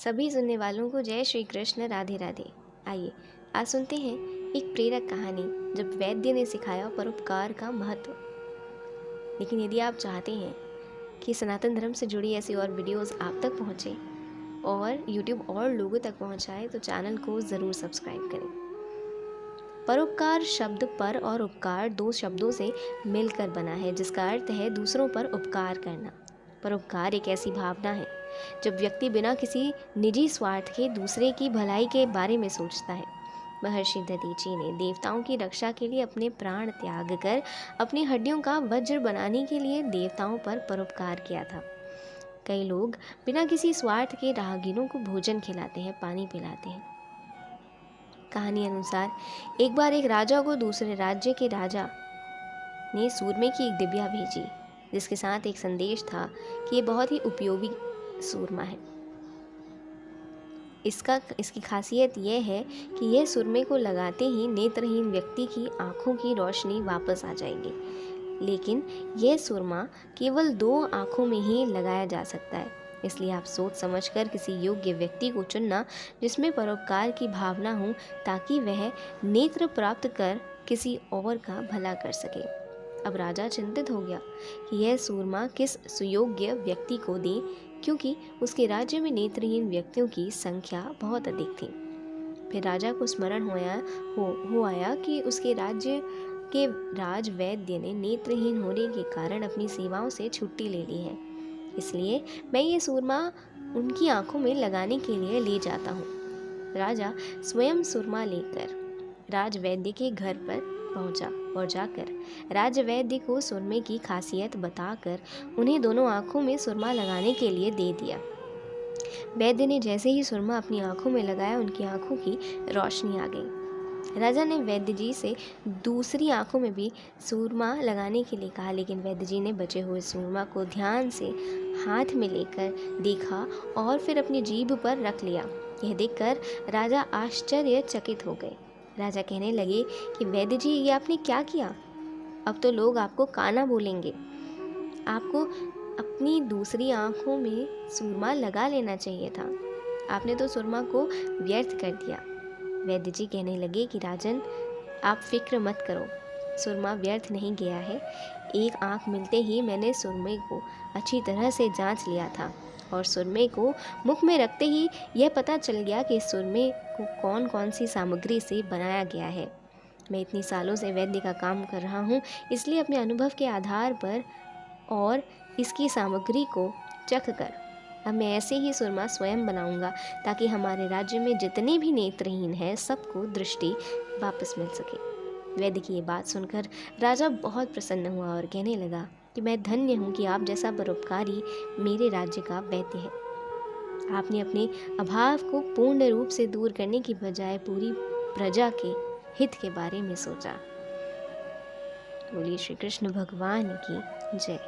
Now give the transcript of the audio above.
सभी सुनने वालों को जय श्री कृष्ण, राधे राधे। आइए आज सुनते हैं एक प्रेरक कहानी, जब वैद्य ने सिखाया परोपकार का महत्व। लेकिन यदि आप चाहते हैं कि सनातन धर्म से जुड़ी ऐसी और वीडियोस आप तक पहुँचे और यूट्यूब और लोगों तक पहुँचाए, तो चैनल को ज़रूर सब्सक्राइब करें। परोपकार शब्द पर और उपकार दो शब्दों से मिलकर बना है, जिसका अर्थ है दूसरों पर उपकार करना। परोपकार एक ऐसी भावना है जब व्यक्ति बिना किसी निजी स्वार्थ के दूसरे की भलाई के बारे में सोचता है। महर्षि दधीचि ने देवताओं की रक्षा के लिए अपने प्राण त्याग कर अपनी हड्डियों का वज्र बनाने के लिए देवताओं पर परोपकार किया था। कई लोग बिना किसी स्वार्थ के राहगीरों को भोजन खिलाते हैं, पानी पिलाते हैं। कहानी अनुसार एक बार एक राजा को दूसरे राज्य के राजा ने सूरमे की एक डिबिया भेजी, जिसके साथ एक संदेश था कि ये बहुत ही उपयोगी सूरमा है। इसकी खासियत यह है कि यह सुरमे को लगाते ही नेत्रहीन व्यक्ति की आंखों की रोशनी वापस आ जाएगी। लेकिन यह सुरमा केवल 2 आंखों में ही लगाया जा सकता है, इसलिए आप सोच समझकर किसी योग्य व्यक्ति को चुनना जिसमें परोपकार की भावना हो, ताकि वह नेत्र प्राप्त कर किसी और का भला कर सके। अब राजा चिंतित हो गया कि यह सूरमा किस सुयोग्य व्यक्ति को दे, क्योंकि उसके राज्य में नेत्रहीन व्यक्तियों की संख्या बहुत अधिक थी। फिर राजा को स्मरण हो आया कि उसके राज्य के राज वैद्य ने नेत्रहीन होने के कारण अपनी सेवाओं से छुट्टी ले ली है, इसलिए मैं ये सूरमा उनकी आंखों में लगाने के लिए ले जाता हूँ। राजा स्वयं सूरमा लेकर राजवैद्य के घर पर पहुंचा और जाकर राजवैद्य को सुरमे की खासियत बताकर उन्हें दोनों आंखों में सुरमा लगाने के लिए दे दिया। वैद्य ने जैसे ही सुरमा अपनी आंखों में लगाया, उनकी आंखों की रोशनी आ गई। राजा ने वैद्य जी से दूसरी आंखों में भी सूरमा लगाने के लिए कहा, लेकिन वैद्य जी ने बचे हुए सूरमा को ध्यान से हाथ में लेकर देखा और फिर अपनी जीभ पर रख लिया। यह देखकर राजा आश्चर्यचकित हो गए। राजा कहने लगे कि वैद्य जी, ये आपने क्या किया? अब तो लोग आपको काना बोलेंगे। आपको अपनी दूसरी आंखों में सूरमा लगा लेना चाहिए था। आपने तो सूरमा को व्यर्थ कर दिया। वैद्य जी कहने लगे कि राजन, आप फिक्र मत करो, सूरमा व्यर्थ नहीं गया है। एक आंख मिलते ही मैंने सूरमे को अच्छी तरह से जांच लिया था और सूरमे को मुख में रखते ही यह पता चल गया कि सूरमे को कौन कौन सी सामग्री से बनाया गया है। मैं इतनी सालों से वैद्य का काम कर रहा हूँ, इसलिए अपने अनुभव के आधार पर और इसकी सामग्री को चख कर अब मैं ऐसे ही सूरमा स्वयं बनाऊंगा, ताकि हमारे राज्य में जितने भी नेत्रहीन हैं सबको दृष्टि वापस मिल सके। वैद्य की ये बात सुनकर राजा बहुत प्रसन्न हुआ और कहने लगा कि मैं धन्य हूँ कि आप जैसा परोपकारी मेरे राज्य का वैद्य है। आपने अपने अभाव को पूर्ण रूप से दूर करने की बजाय पूरी प्रजा के हित के बारे में सोचा। बोलिए श्री कृष्ण भगवान की जय।